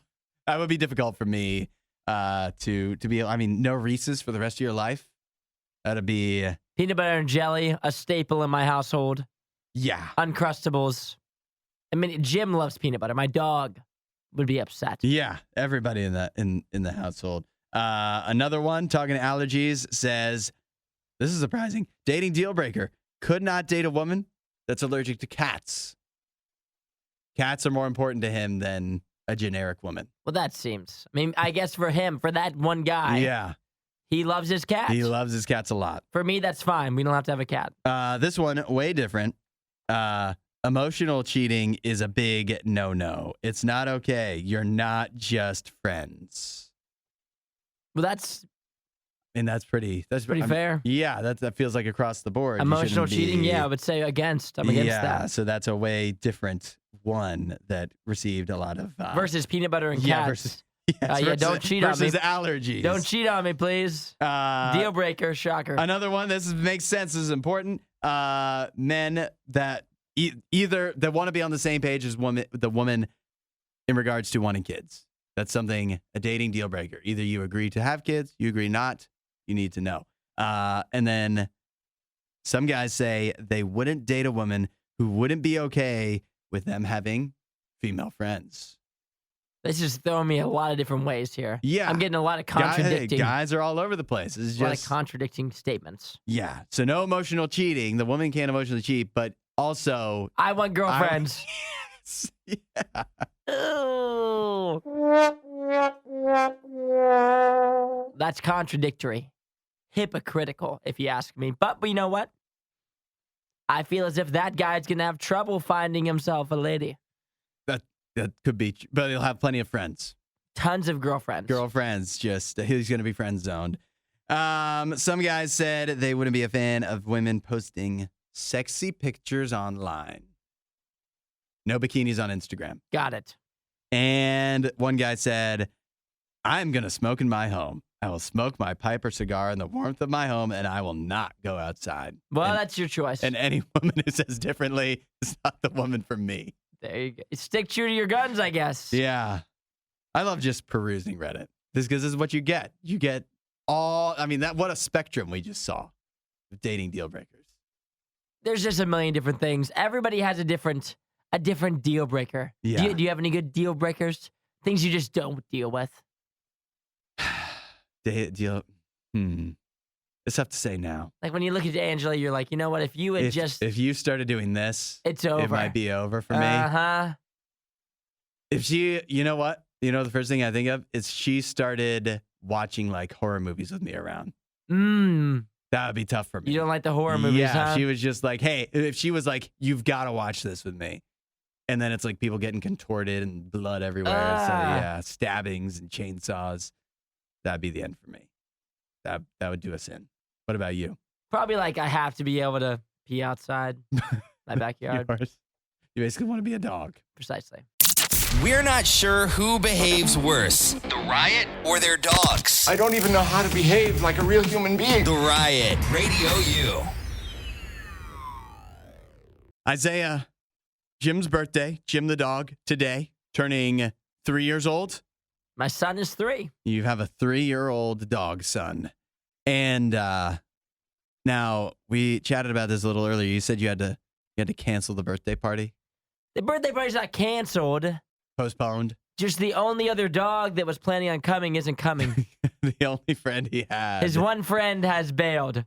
Speaker 1: That would be difficult for me to be, no Reese's for the rest of your life. That'd be...
Speaker 2: Peanut butter and jelly, a staple in my household.
Speaker 1: Yeah.
Speaker 2: Uncrustables. I mean, Jim loves peanut butter. My dog would be upset.
Speaker 1: Yeah. Everybody in the household. Another one, talking to allergies, says, this is surprising, dating deal breaker. Could not date a woman that's allergic to cats. Cats are more important to him than a generic woman.
Speaker 2: Well, that seems. I mean, I guess for that one guy.
Speaker 1: Yeah.
Speaker 2: He loves his cats.
Speaker 1: He loves his cats a lot.
Speaker 2: For me, that's fine. We don't have to have a cat.
Speaker 1: This one, way different. Emotional cheating is a big no-no. It's not okay. You're not just friends.
Speaker 2: Well, that's
Speaker 1: pretty
Speaker 2: fair.
Speaker 1: Yeah, that feels like across the board.
Speaker 2: Emotional cheating, yeah, I would say against. I'm against that.
Speaker 1: Yeah, so that's a way different one that received a lot of...
Speaker 2: versus peanut butter and cats. Don't cheat on me.
Speaker 1: Versus allergies.
Speaker 2: Don't cheat on me, please. Deal breaker, shocker.
Speaker 1: Another one, this makes sense, this is important. Men that either that want to be on the same page as the woman in regards to wanting kids. That's something, a dating deal breaker. Either you agree to have kids, you agree not, you need to know. And then some guys say they wouldn't date a woman who wouldn't be okay with them having female friends.
Speaker 2: This is throwing me a lot of different ways here.
Speaker 1: Yeah.
Speaker 2: I'm getting a lot of contradicting.
Speaker 1: Guys are all over the place. It's just
Speaker 2: a lot of contradicting statements.
Speaker 1: Yeah. So no emotional cheating. The woman can't emotionally cheat, but also...
Speaker 2: I want girlfriends.
Speaker 1: Yeah.
Speaker 2: Ooh. That's contradictory. Hypocritical, if you ask me. But you know what? I feel as if that guy's going to have trouble finding himself a lady.
Speaker 1: That could be, but he'll have plenty of friends.
Speaker 2: Tons of girlfriends.
Speaker 1: He's going to be friend zoned. Some guys said they wouldn't be a fan of women posting sexy pictures online. No bikinis on Instagram.
Speaker 2: Got it.
Speaker 1: And one guy said, I'm going to smoke in my home. I will smoke my pipe or cigar in the warmth of my home, and I will not go outside.
Speaker 2: Well, that's your choice.
Speaker 1: And any woman who says differently is not the woman for me.
Speaker 2: There you go. Stick true to your guns, I guess.
Speaker 1: Yeah. I love just perusing Reddit. Because this is what you get. You get what a spectrum we just saw of dating deal breakers.
Speaker 2: There's just a million different things. Everybody has a different deal breaker.
Speaker 1: Yeah.
Speaker 2: Do you have any good deal breakers? Things you just don't deal with?
Speaker 1: It's tough to say now.
Speaker 2: Like when you look at Angela, you're like, you know what? If
Speaker 1: you started doing this,
Speaker 2: it's over.
Speaker 1: It might be over for me.
Speaker 2: Uh-huh.
Speaker 1: If she, you know what? You know, the first thing I think of is she started watching like horror movies with me around. That would be tough for me.
Speaker 2: You don't like the horror movies, huh?
Speaker 1: She was just like, hey, if she was like, you've got to watch this with me. And then it's like people getting contorted and blood everywhere. So yeah, stabbings and chainsaws. That'd be the end for me. That would do us in. What about you?
Speaker 2: Probably like I have to be able to pee outside my backyard.
Speaker 1: You basically want to be a dog.
Speaker 2: Precisely.
Speaker 4: We're not sure who behaves worse, the Riot or their dogs.
Speaker 6: I don't even know how to behave like a real human being.
Speaker 4: The Riot, Radio U.
Speaker 1: Isaiah, Jim's birthday, Jim the dog, today, turning 3 years old.
Speaker 2: My son is 3.
Speaker 1: You have a 3-year-old dog son. And now we chatted about this a little earlier. You said you had to cancel the birthday party.
Speaker 2: The birthday party's not canceled.
Speaker 1: Postponed.
Speaker 2: just the only other dog that was planning on coming isn't coming.
Speaker 1: The only friend he had.
Speaker 2: His one friend has bailed.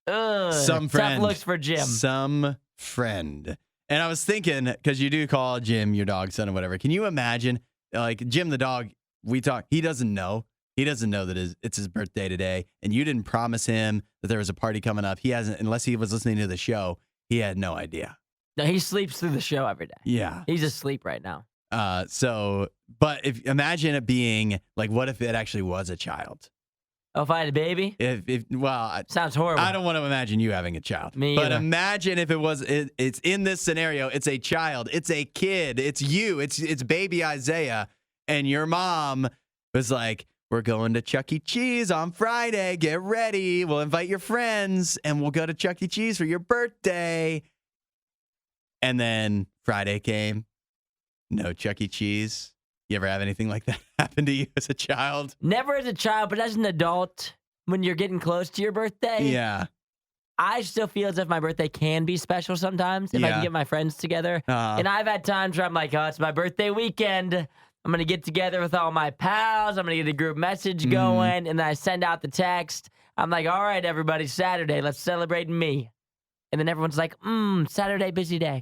Speaker 2: Ugh,
Speaker 1: Some friend.
Speaker 2: Tough looks for Jim.
Speaker 1: Some friend. And I was thinking, because you do call Jim your dog son or whatever. Can you imagine, like Jim the dog, we talk, he doesn't know. He doesn't know that it's his birthday today. And you didn't promise him that there was a party coming up. He hasn't, unless he was listening to the show, he had no idea.
Speaker 2: No, he sleeps through the show every day.
Speaker 1: Yeah.
Speaker 2: He's asleep right now.
Speaker 1: But if imagine it being like, what if it actually was a child?
Speaker 2: Oh, if I had a baby? Sounds horrible.
Speaker 1: I don't want to imagine you having a child.
Speaker 2: Me
Speaker 1: But
Speaker 2: either.
Speaker 1: imagine if it was, it's in this scenario, it's a child, it's a kid, it's you, it's baby Isaiah, and your mom was like, we're going to Chuck E. Cheese on Friday. Get ready. We'll invite your friends, and we'll go to Chuck E. Cheese for your birthday. And then Friday came. No Chuck E. Cheese. You ever have anything like that happen to you as a child?
Speaker 2: Never as a child, but as an adult, when you're getting close to your birthday,
Speaker 1: Yeah.
Speaker 2: I still feel as if my birthday can be special sometimes if I
Speaker 1: Yeah.
Speaker 2: can get my friends together. And I've had times where I'm like, oh, it's my birthday weekend. I'm going to get together with all my pals. I'm going to get a group message going. And then I send out the text. I'm like, all right, everybody, Saturday, let's celebrate me. And then everyone's like, Saturday, busy day.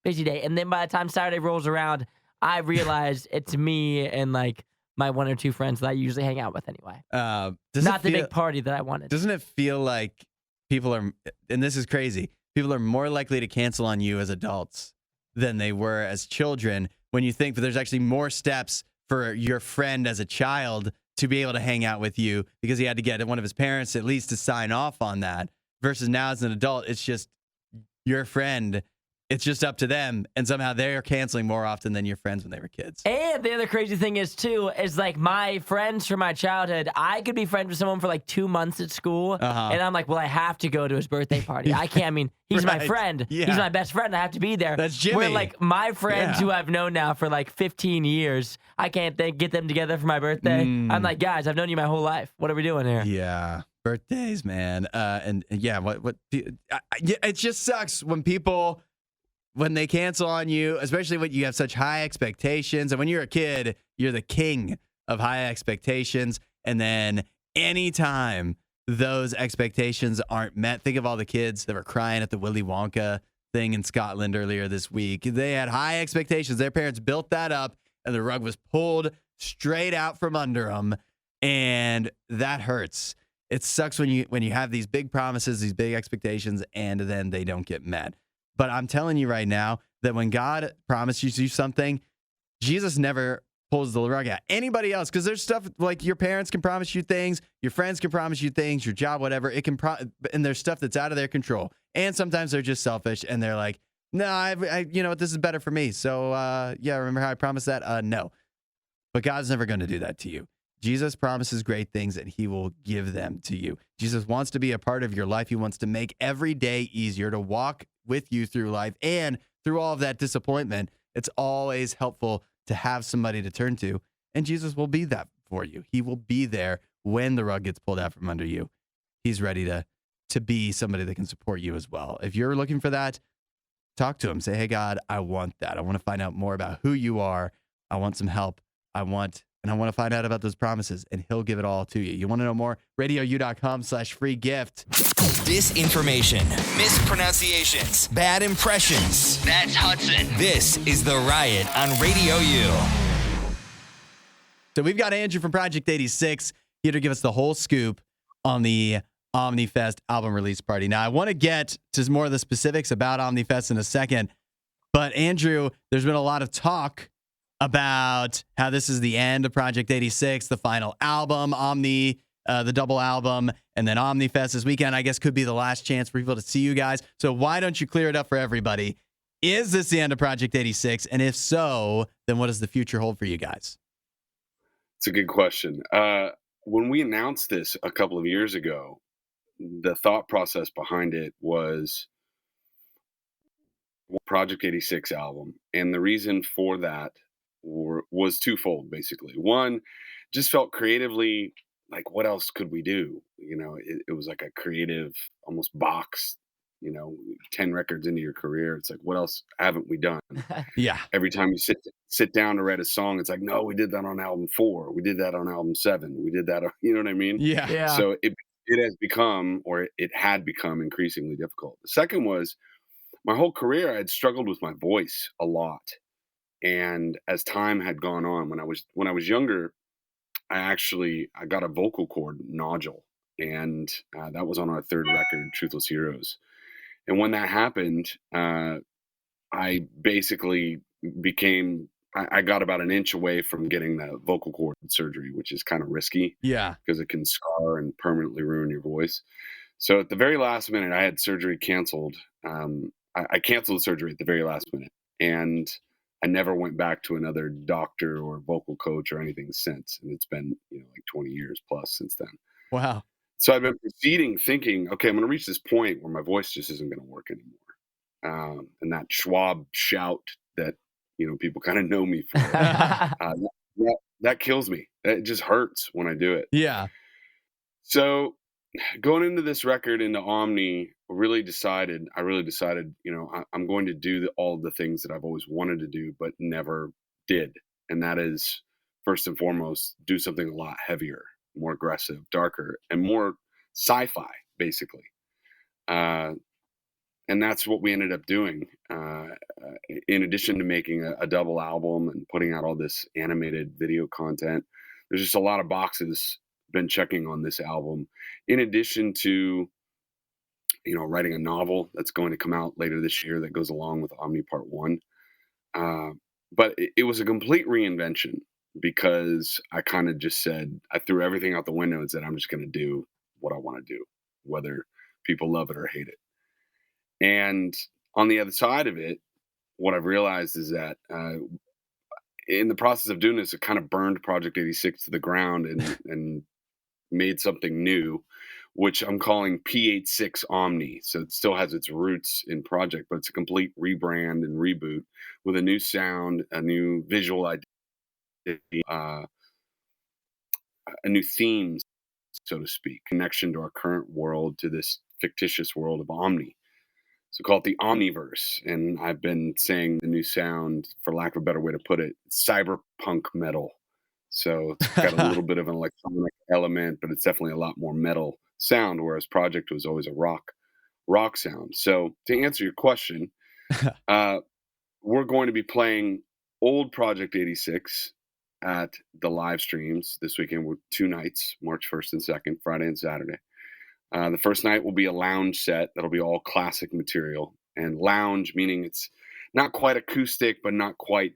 Speaker 2: Busy day. And then by the time Saturday rolls around, I realize it's me and like my one or two friends that I usually hang out with anyway. Not the big party that I wanted.
Speaker 1: Doesn't it feel like people are, and this is crazy, people are more likely to cancel on you as adults than they were as children when you think that there's actually more steps for your friend as a child to be able to hang out with you because he had to get one of his parents at least to sign off on that versus now as an adult, it's just your friend. It's just up to them, and somehow they're canceling more often than your friends when they were kids.
Speaker 2: And the other crazy thing is, too, is like my friends from my childhood, I could be friends with someone for like 2 months at school, and I'm like, well, I have to go to his birthday party. I can't, I mean, he's my friend.
Speaker 1: Yeah.
Speaker 2: He's my best friend. I have to be there.
Speaker 1: That's Jimmy.
Speaker 2: Where like my friends who I've known now for like 15 years, I can't get them together for my birthday. I'm like, guys, I've known you my whole life. What are we doing here?
Speaker 1: Yeah. Birthdays, man. And yeah, it just sucks when people, when they cancel on you, especially when you have such high expectations. And when you're a kid, you're the king of high expectations. And then anytime those expectations aren't met, think of all the kids that were crying at the Willy Wonka thing in Scotland earlier this week. They had high expectations. Their parents built that up, and the rug was pulled straight out from under them. And that hurts. It sucks when you have these big promises, these big expectations, and then they don't get met. But I'm telling you right now that when God promises you something, Jesus never pulls the rug out. Anybody else, because there's stuff like your parents can promise you things, your friends can promise you things, your job, whatever. It can, and there's stuff that's out of their control. And sometimes they're just selfish and they're like, no, I you know what, this is better for me. So yeah, remember how I promised that? No. But God's never going to do that to you. Jesus promises great things and he will give them to you. Jesus wants to be a part of your life. He wants to make every day easier, to walk with you through life. And through all of that disappointment, it's always helpful to have somebody to turn to. And Jesus will be that for you. He will be there when the rug gets pulled out from under you. He's ready to be somebody that can support you as well. If you're looking for that, talk to him. Say, hey, God, I want that. I want to find out more about who you are. I want some help. I want to find out about those promises, and he'll give it all to you. You want to know more? RadioU.com/free gift.
Speaker 4: Disinformation, mispronunciations, bad impressions. That's Hudson. This is The Riot on Radio U.
Speaker 1: So we've got Andrew from Project 86 here to give us the whole scoop on the OmniFest album release party. Now, I want to get to more of the specifics about OmniFest in a second, but Andrew, there's been a lot of talk about how this is the end of Project 86, the final album, the double album, and then OmniFest this weekend, I guess, could be the last chance for people to see you guys. So why don't you clear it up for everybody? Is this the end of Project 86? And if so, then what does the future hold for you guys?
Speaker 7: It's a good question. When we announced this a couple of years ago, the thought process behind it was Project 86 album. And the reason for that was twofold, basically. One, just felt creatively like, what else could we do? You know, it was like a creative, almost box, 10 records into your career. It's like, what else haven't we done?
Speaker 1: Yeah.
Speaker 7: Every time you sit down to write a song, it's like, no, we did that on album 4. We did that on album 7. We did that on, you know what I mean?
Speaker 1: Yeah.
Speaker 2: Yeah.
Speaker 7: So it has become, or it had become, increasingly difficult. The second was my whole career, I had struggled with my voice a lot. And as time had gone on, when I was younger, I got a vocal cord nodule, and that was on our third record, Truthless Heroes. And when that happened, I basically became. I got about an inch away from getting the vocal cord surgery, which is kind of risky
Speaker 1: Yeah.
Speaker 7: because it can scar and permanently ruin your voice. So at the very last minute, I had surgery canceled. I canceled the surgery at the very last minute, and I never went back to another doctor or vocal coach or anything since. And it's been like 20 years plus since then.
Speaker 1: Wow.
Speaker 7: So I've been proceeding thinking, okay, I'm going to reach this point where my voice just isn't going to work anymore. And that Schwab shout that people kind of know me for, that kills me. It just hurts when I do it.
Speaker 1: Yeah.
Speaker 7: So going into this record, into Omni, I really decided, I'm going to do all the things that I've always wanted to do, but never did. And that is, first and foremost, do something a lot heavier, more aggressive, darker, and more sci-fi, basically. And that's what we ended up doing. In addition to making a double album and putting out all this animated video content, there's just a lot of boxes been checking on this album. In addition to, writing a novel that's going to come out later this year that goes along with Omni Part 1. But it was a complete reinvention because I kind of just said, I threw everything out the window and said, I'm just going to do what I want to do, whether people love it or hate it. And on the other side of it, what I've realized is that in the process of doing this, it kind of burned Project 86 to the ground and made something new, which I'm calling P86 Omni. So it still has its roots in Project, but it's a complete rebrand and reboot with a new sound, a new visual identity, a new theme, so to speak, connection to our current world, to this fictitious world of Omni. So call it the Omniverse. And I've been saying the new sound, for lack of a better way to put it, cyberpunk metal. So it's got a little bit of an electronic element, but it's definitely a lot more metal sound, whereas Project was always a rock sound. So to answer your question, we're going to be playing old Project 86 at the live streams this weekend with 2 nights, March 1st and 2nd, Friday and Saturday. The first night will be a lounge set that'll be all classic material, and lounge meaning it's not quite acoustic, but not quite,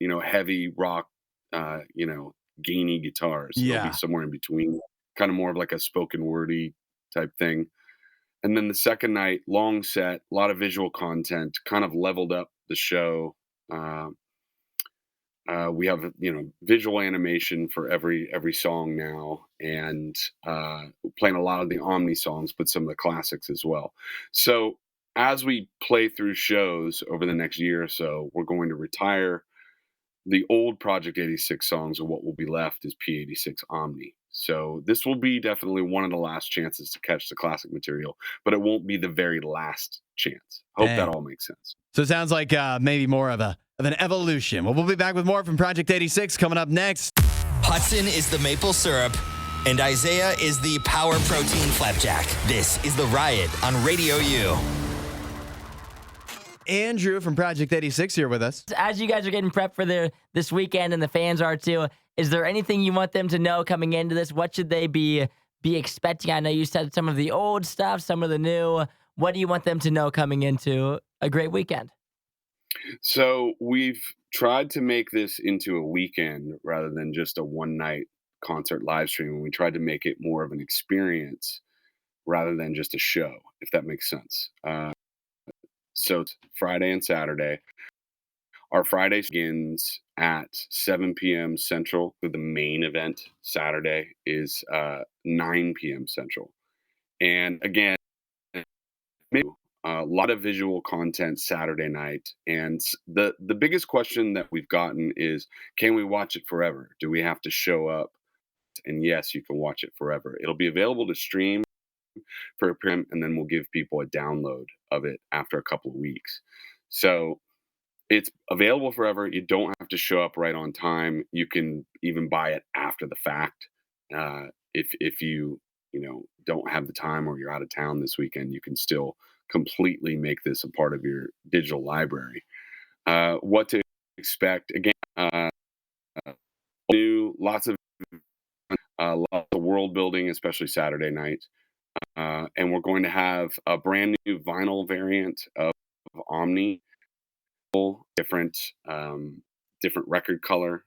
Speaker 7: heavy rock, gainy guitars.
Speaker 1: Yeah.
Speaker 7: It'll be somewhere in between, kind of more of like a spoken wordy type thing. And then the second night, long set, a lot of visual content, kind of leveled up the show. We have visual animation for every song now, and playing a lot of the Omni songs, but some of the classics as well. So as we play through shows over the next year or so, we're going to retire the old Project 86 songs, and what will be left is P86 Omni. So this will be definitely one of the last chances to catch the classic material, but it won't be the very last chance. Hope
Speaker 1: Dang.
Speaker 7: that all makes sense.
Speaker 1: So it sounds like maybe more of an evolution. Well, we'll be back with more from Project 86 coming up next.
Speaker 4: Hudson is the maple syrup, and Isaiah is the power protein flapjack. This is The Riot on Radio U.
Speaker 1: Andrew from Project 86 here with us.
Speaker 2: As you guys are getting prepped for this weekend, and the fans are too, is there anything you want them to know coming into this? What should they be expecting? I know you said some of the old stuff, some of the new. What do you want them to know coming into a great weekend?
Speaker 7: So we've tried to make this into a weekend rather than just a one-night concert live stream. And we tried to make it more of an experience rather than just a show, if that makes sense. So it's Friday and Saturday. Our Friday begins at 7 p.m. Central. The main event Saturday is 9 p.m. Central. And again, a lot of visual content Saturday night. And the biggest question that we've gotten is, can we watch it forever? Do we have to show up? And yes, you can watch it forever. It'll be available to stream for a print, and then we'll give people a download of it after a couple of weeks. So it's available forever. You don't have to show up right on time. You can even buy it after the fact. If you don't have the time, or you're out of town this weekend, you can still completely make this a part of your digital library. What to expect? Again, lots of world building, especially Saturday night. And we're going to have a brand new vinyl variant of Omni, different record color.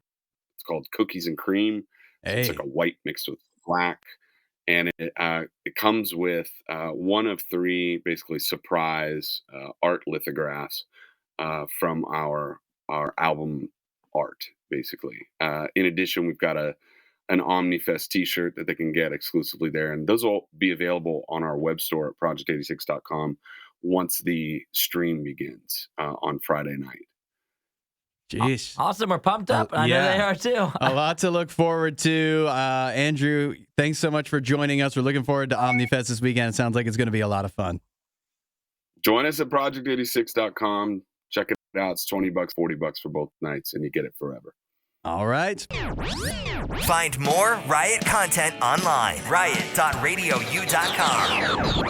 Speaker 7: It's called Cookies and Cream. So it's like a white mixed with black, and it comes with one of 3 basically surprise art lithographs from our album art, basically. In addition, we've got an Omnifest t-shirt that they can get exclusively there, and those will be available on our web store at project86.com once the stream begins on Friday night.
Speaker 1: Jeez.
Speaker 2: Awesome. We're pumped up. I know they are too.
Speaker 1: A lot to look forward to. Andrew, thanks so much for joining us. We're looking forward to Omnifest this weekend. It sounds like it's going to be a lot of fun.
Speaker 7: Join us at project86.com. Check it out. It's $20, $40 for both nights, and you get it forever.
Speaker 1: All right.
Speaker 4: Find more Riot content online. Riot.radiou.com.